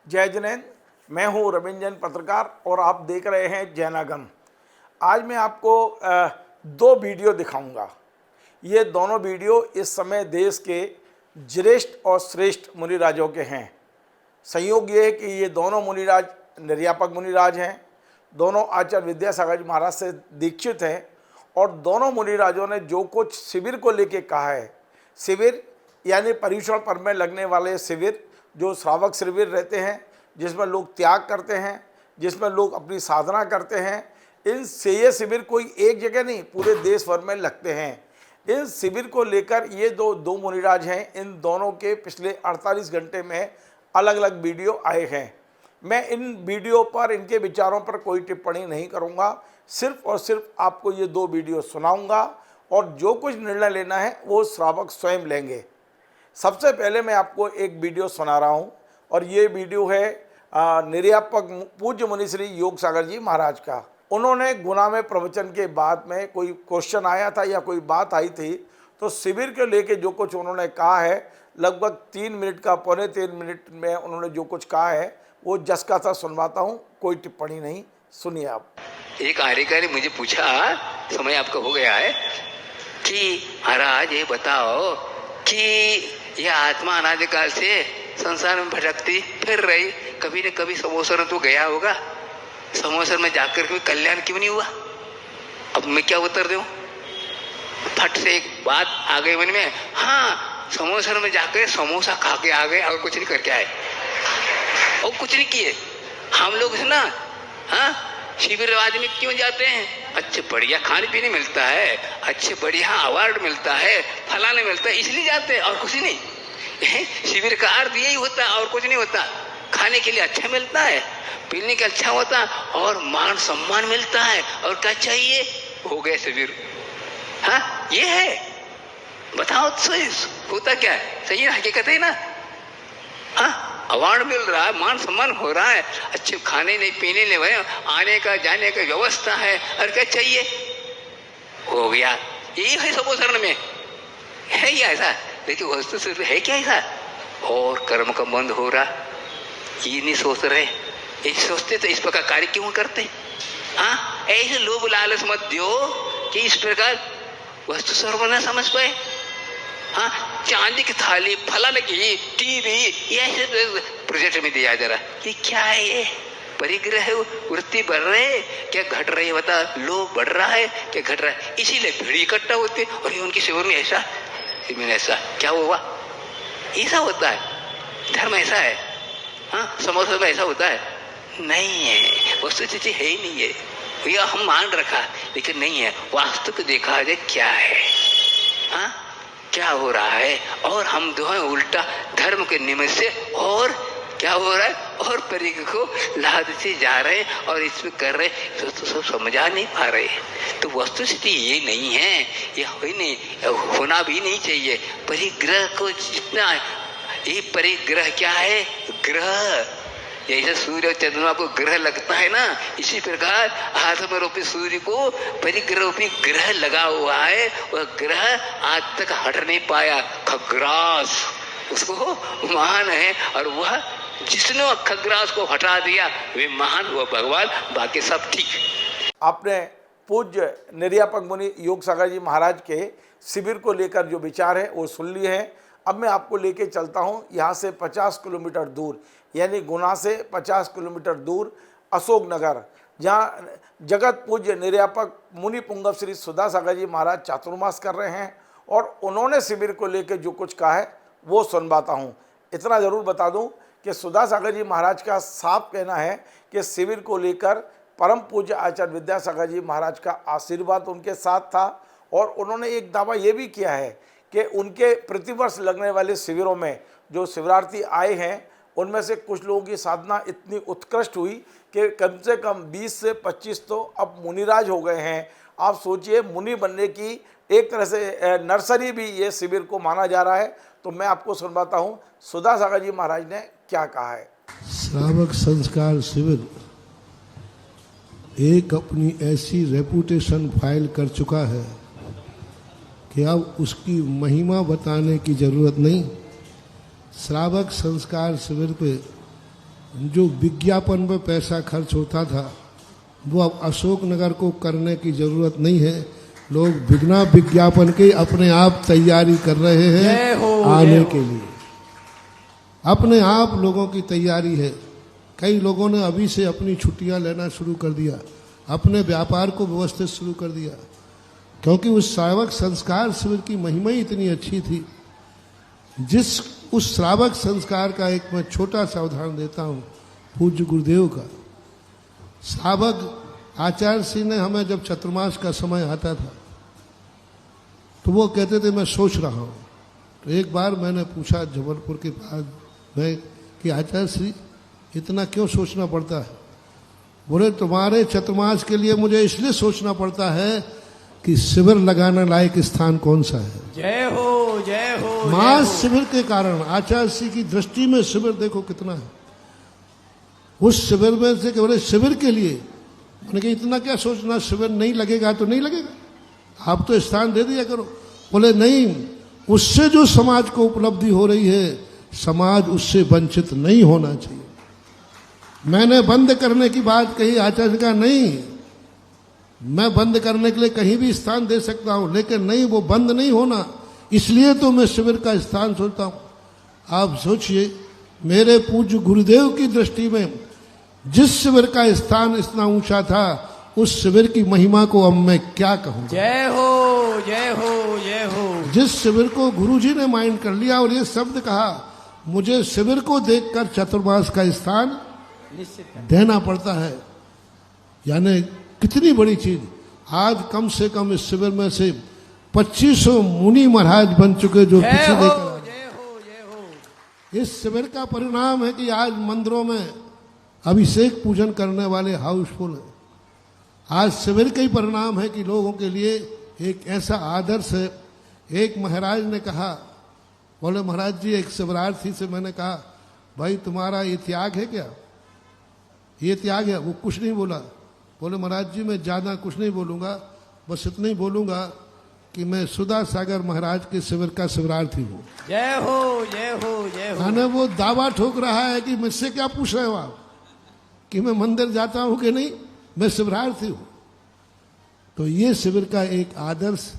जय जिनेंद्र, मैं हूं रविंद्र जैन पत्रकार और आप देख रहे हैं जैनागम। आज मैं आपको दो वीडियो दिखाऊंगा। ये दोनों वीडियो इस समय देश के ज्येष्ठ और श्रेष्ठ मुनिराजों के हैं। संयोग ये है कि ये दोनों मुनिराज निर्यापक मुनिराज हैं, दोनों आचार्य विद्यासागर जी महाराज से दीक्षित हैं और दोनों मुनिराजों ने जो कुछ शिविर को लेके कहा है, शिविर यानी पर्युषण पर्व में लगने वाले शिविर, जो श्रावक शिविर रहते हैं जिसमें लोग त्याग करते हैं, जिसमें लोग अपनी साधना करते हैं, ये शिविर कोई एक जगह नहीं पूरे देश भर में लगते हैं। इन शिविर को लेकर ये दो मुनिराज हैं, इन दोनों के पिछले 48 घंटे में अलग अलग वीडियो आए हैं। मैं इन वीडियो पर, इनके विचारों पर कोई टिप्पणी नहीं करूंगा, सिर्फ और सिर्फ आपको ये दो वीडियो सुनाऊंगा और जो कुछ निर्णय लेना है वो श्रावक स्वयं लेंगे। सबसे पहले मैं आपको एक वीडियो सुना रहा हूं और ये वीडियो है निर्यापक पूज्य मुनि श्री योग सागर जी महाराज का। उन्होंने गुना में प्रवचन के बाद में कोई क्वेश्चन आया था या कोई बात आई थी, तो शिविर के लेके जो कुछ उन्होंने कहा है, लगभग 3 मिनट का, पौने 3 मिनट में उन्होंने जो कुछ कहा है वो जस का था सुनवाता हूँ, कोई टिप्पणी नहीं। सुनिए आप। एक आर्यका ने मुझे पूछा, समय आपका हो गया है, कि महाराज ये बताओ कि यह आत्मा अनादिकाल से संसार में भटकती फिर रही, कभी न कभी समोसर तो गया होगा, समोसर में जाकर कोई कल्याण क्यों नहीं हुआ? अब मैं क्या उत्तर दूं? फट से एक बात आ गई मन में, हाँ समोसर में जाकर समोसा खा के आ गए और कुछ नहीं करके आए, और कुछ नहीं किए। हम लोग ना हाँ शिविरवाद में क्यों जाते हैं? अच्छे बढ़िया खाने पीने मिलता है, अच्छे बढ़िया अवार्ड मिलता है, फलाने मिलता है, इसलिए जाते हैं और कुछ नहीं। शिविर का अर्थ यही होता है और कुछ नहीं होता। खाने के लिए अच्छा मिलता है, पीने का अच्छा होता है और मान सम्मान मिलता है, और क्या चाहिए? हो गए शिविर। हाँ ये है, बताओ तो होता क्या है? सही है, हकीकत है ना। हाँ अवार्ड मिल रहा है, मान सम्मान हो रहा है, अच्छे खाने नहीं पीने नहीं, आने का जाने का व्यवस्था है, और क्या चाहिए? हो गया। यही है समोसरण में, है ये ऐसा? लेकिन वस्तु सिर्फ है क्या ऐसा? और कर्म का बंद हो रहा, ये नहीं सोच रहे। ये सोचते तो इस प्रकार कार्य क्यों करते? हाँ ऐसे लोभ लालच मत दो कि इस प्रकार वस्तु सर्व न समझ पाए। हाँ चांदी की थाली, फलाने की टीवी, ये प्रोजेक्ट में दिया जा रहा है। ये क्या है? ये परिग्रह वृत्ति बढ़ रहे क्या घट रही है? बता, लोभ बढ़ रहा है क्या घट रहा है? इसीलिए भीड़ इकट्ठा होते और ये उनकी शिविर में ऐसा, में ऐसा क्या हुआ? ऐसा होता है, धर्म ऐसा है। हाँ समोसा में ऐसा होता है? नहीं है, वस्तुस्थिति है ही नहीं है। यह हम मान रखा लेकिन नहीं है, वास्तव को देखा जाए क्या है। हाँ क्या हो रहा है? और हम दोनों उल्टा धर्म के निमित्त से और क्या हो रहा है, और परिग को लादते जा रहे हैं और इसमें कर रहे, तो सब समझा नहीं पा रहे। तो वस्तुस्थिति ये नहीं है, ये हो ही नहीं, होना भी नहीं चाहिए। परिग्रह को जितना, ये परिग्रह क्या है? ग्रह। जैसे सूर्य और चंद्रमा को ग्रह लगता है ना, इसी प्रकार हाथ में रूपी सूर्य को परिग्रह रूपी ग्रह लगा हुआ है। वह ग्रह आज तक हट नहीं पाया। खग्रास उसको महान है, और वह जिसने खग्रास को हटा दिया वे महान, वह भगवान, बाकी सब ठीक। आपने पूज्य निर्यापक मुनि योग सागर जी महाराज के शिविर को लेकर जो विचार है वो सुन लिए हैं। अब मैं आपको लेके चलता हूँ यहाँ से 50 किलोमीटर दूर, यानी गुना से 50 किलोमीटर दूर अशोकनगर, जहाँ जगत पूज्य निर्यापक मुनि पुंगव श्री सुधा सागर जी महाराज चातुर्मास कर रहे हैं और उन्होंने शिविर को लेकर जो कुछ कहा है वो सुनवाता हूँ। इतना ज़रूर बता दूँ कि सुधा सागर जी महाराज का साफ कहना है कि शिविर को लेकर परम पूज्य आचार्य विद्यासागर जी महाराज का आशीर्वाद उनके साथ था, और उन्होंने एक दावा ये भी किया है कि उनके प्रतिवर्ष लगने वाले शिविरों में जो शिविरार्थी आए हैं उनमें से कुछ लोगों की साधना इतनी उत्कृष्ट हुई कि कम से कम 20 से 25 तो अब मुनिराज हो गए हैं। आप सोचिए, मुनि बनने की एक तरह से नर्सरी भी ये शिविर को माना जा रहा है। तो मैं आपको सुनवाता हूँ सुधा सागर जी महाराज ने क्या कहा है। श्रावक संस्कार शिविर एक अपनी ऐसी रेपुटेशन फाइल कर चुका है कि अब उसकी महिमा बताने की जरूरत नहीं। श्रावक संस्कार शिविर पे जो विज्ञापन पे पैसा खर्च होता था वो अब अशोकनगर को करने की जरूरत नहीं है। लोग बिना विज्ञापन के अपने आप तैयारी कर रहे हैं आने के लिए। अपने आप लोगों की तैयारी है। कई लोगों ने अभी से अपनी छुट्टियां लेना शुरू कर दिया, अपने व्यापार को व्यवस्थित शुरू कर दिया, क्योंकि उस श्रावक संस्कार शिविर की महिमा ही इतनी अच्छी थी। जिस उस श्रावक संस्कार का एक मैं छोटा सा उदाहरण देता हूँ, पूज्य गुरुदेव का। श्रावक आचार्य सिंह ने हमें जब चतुर्मास का समय आता था तो वो कहते थे मैं सोच रहा हूँ। तो एक बार मैंने पूछा जबलपुर के पास में कि आचार्य श्री इतना क्यों सोचना पड़ता है? बोले तुम्हारे चतुर्मास के लिए मुझे इसलिए सोचना पड़ता है कि शिविर लगाने लायक स्थान कौन सा है। जय हो जय हो। मास शिविर के कारण आचार्य श्री की दृष्टि में शिविर देखो कितना है। उस शिविर में से बोले शिविर के लिए मैंने कहा इतना क्या सोचना, शिविर नहीं लगेगा तो नहीं लगेगा, आप तो स्थान दे दिया करो। बोले नहीं, उससे जो समाज को उपलब्धि हो रही है समाज उससे वंचित नहीं होना चाहिए। मैंने बंद करने की बात कही, आचार्य का नहीं, मैं बंद करने के लिए कहीं भी स्थान दे सकता हूं, लेकिन नहीं, वो बंद नहीं होना, इसलिए तो मैं शिविर का स्थान सोचता हूं। आप सोचिए, मेरे पूज्य गुरुदेव की दृष्टि में जिस शिविर का स्थान इतना ऊंचा था उस शिविर की महिमा को अब मैं क्या कहूं। जय हो जय हो जय हो। जिस शिविर को गुरुजी ने माइंड कर लिया और ये शब्द कहा, मुझे शिविर को देखकर चतुर्मास का स्थान देना पड़ता है, यानी कितनी बड़ी चीज। आज कम से कम इस शिविर में से 2500 मुनि महाराज बन चुके जो पीछे देकर। इस शिविर का परिणाम है कि आज मंदिरों में अभिषेक पूजन करने वाले हाउसफुल है। आज शिविर का ही परिणाम है कि लोगों के लिए एक ऐसा आदर्श है। एक महाराज ने कहा, बोले महाराज जी, एक शिवरार्थी से मैंने कहा भाई तुम्हारा ये त्याग है क्या, ये त्याग है? वो कुछ नहीं बोला। बोले महाराज जी मैं ज्यादा कुछ नहीं बोलूंगा, बस इतना ही बोलूंगा कि मैं सुधा सागर महाराज के शिविर का शिवरार्थी हूँ। जय हो जय हो जय हो। मैंने वो दावा ठोक रहा है कि मुझसे क्या पूछ रहे हो आप कि मैं मंदिर जाता हूं कि नहीं, मैं शिवरार्थी हूं। तो ये शिविर का एक आदर्श,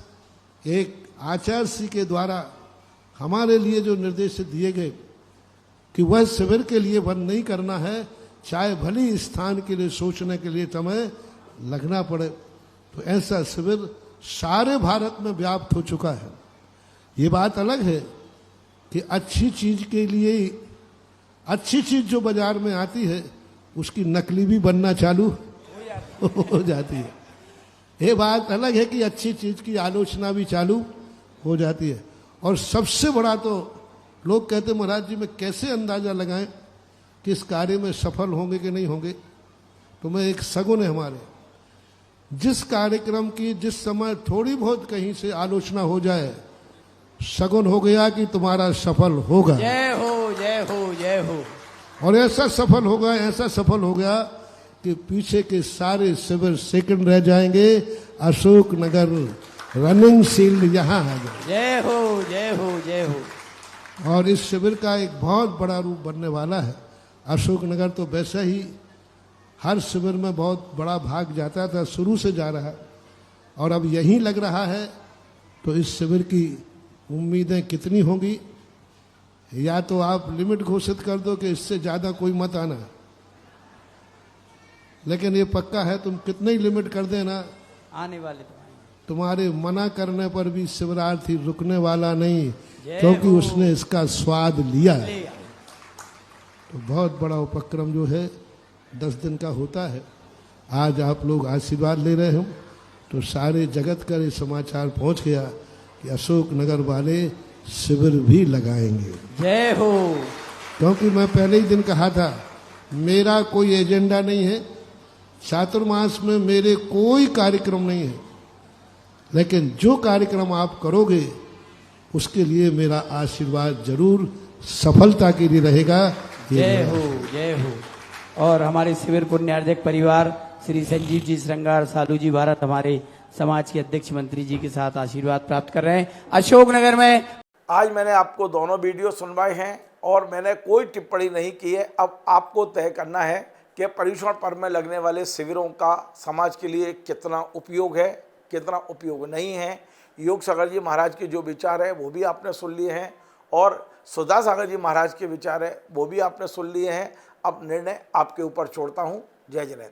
एक आचार्य श्री के द्वारा हमारे लिए जो निर्देश दिए गए कि वह शिविर के लिए बंद नहीं करना है, चाहे भली स्थान के लिए सोचने के लिए समय लगना पड़े। तो ऐसा शिविर सारे भारत में व्याप्त हो चुका है। ये बात अलग है कि अच्छी चीज के लिए, अच्छी चीज जो बाजार में आती है उसकी नकली भी बनना चालू हो जाती है। ये बात अलग है कि अच्छी चीज की आलोचना भी चालू हो जाती है। और सबसे बड़ा तो लोग कहते महाराज जी मैं कैसे अंदाजा लगाएं कि इस कार्य में सफल होंगे कि नहीं होंगे। तो मैं एक सगुन है हमारे, जिस कार्यक्रम की जिस समय थोड़ी बहुत कहीं से आलोचना हो जाए, सगुन हो गया कि तुम्हारा सफल होगा। जय हो जय हो जय हो। और ऐसा सफल होगा, ऐसा सफल हो गया कि पीछे के सारे शिविर सेकंड रह जाएंगे, अशोकनगर रनिंग शील्ड यहाँ आ जाए। जय हो जय हो जय हो। और इस शिविर का एक बहुत बड़ा रूप बनने वाला है। अशोकनगर तो वैसे ही हर शिविर में बहुत बड़ा भाग जाता था, शुरू से जा रहा है, और अब यहीं लग रहा है। तो इस शिविर की उम्मीदें कितनी होंगी, या तो आप लिमिट घोषित कर दो कि इससे ज्यादा कोई मत आना, लेकिन ये पक्का है तुम कितने ही लिमिट कर देना, आने वाले तो आएंगे। तुम्हारे मना करने पर भी शिवरार्थी रुकने वाला नहीं, क्योंकि उसने इसका स्वाद लिया है। तो बहुत बड़ा उपक्रम जो है 10 दिन का होता है। आज आप लोग आशीर्वाद ले रहे हो तो सारे जगत का ये समाचार पहुंच गया कि अशोकनगर वाले शिविर भी लगाएंगे। जय हो। क्योंकि मैं पहले ही दिन कहा था मेरा कोई एजेंडा नहीं है, चातुर्मास में मेरे कोई कार्यक्रम नहीं है, लेकिन जो कार्यक्रम आप करोगे उसके लिए मेरा आशीर्वाद जरूर सफलता के लिए रहेगा। जय हो जय हो। और हमारे शिविर पुण्यार्जक परिवार श्री संजीव जी श्रृंगार साधु जी भारत हमारे समाज के अध्यक्ष मंत्री जी के साथ आशीर्वाद प्राप्त कर रहे हैं। अशोकनगर में आज मैंने आपको दोनों वीडियो सुनवाए हैं और मैंने कोई टिप्पणी नहीं की है। अब आपको तय करना है कि पर्युषण पर्व में लगने वाले शिविरों का समाज के लिए कितना उपयोग है, कितना उपयोग नहीं है। योग सागर जी महाराज के जो विचार है वो भी आपने सुन लिए हैं और सुधा सागर जी महाराज के विचार है वो भी आपने सुन लिए हैं। अब निर्णय आपके ऊपर छोड़ता हूँ। जय जय।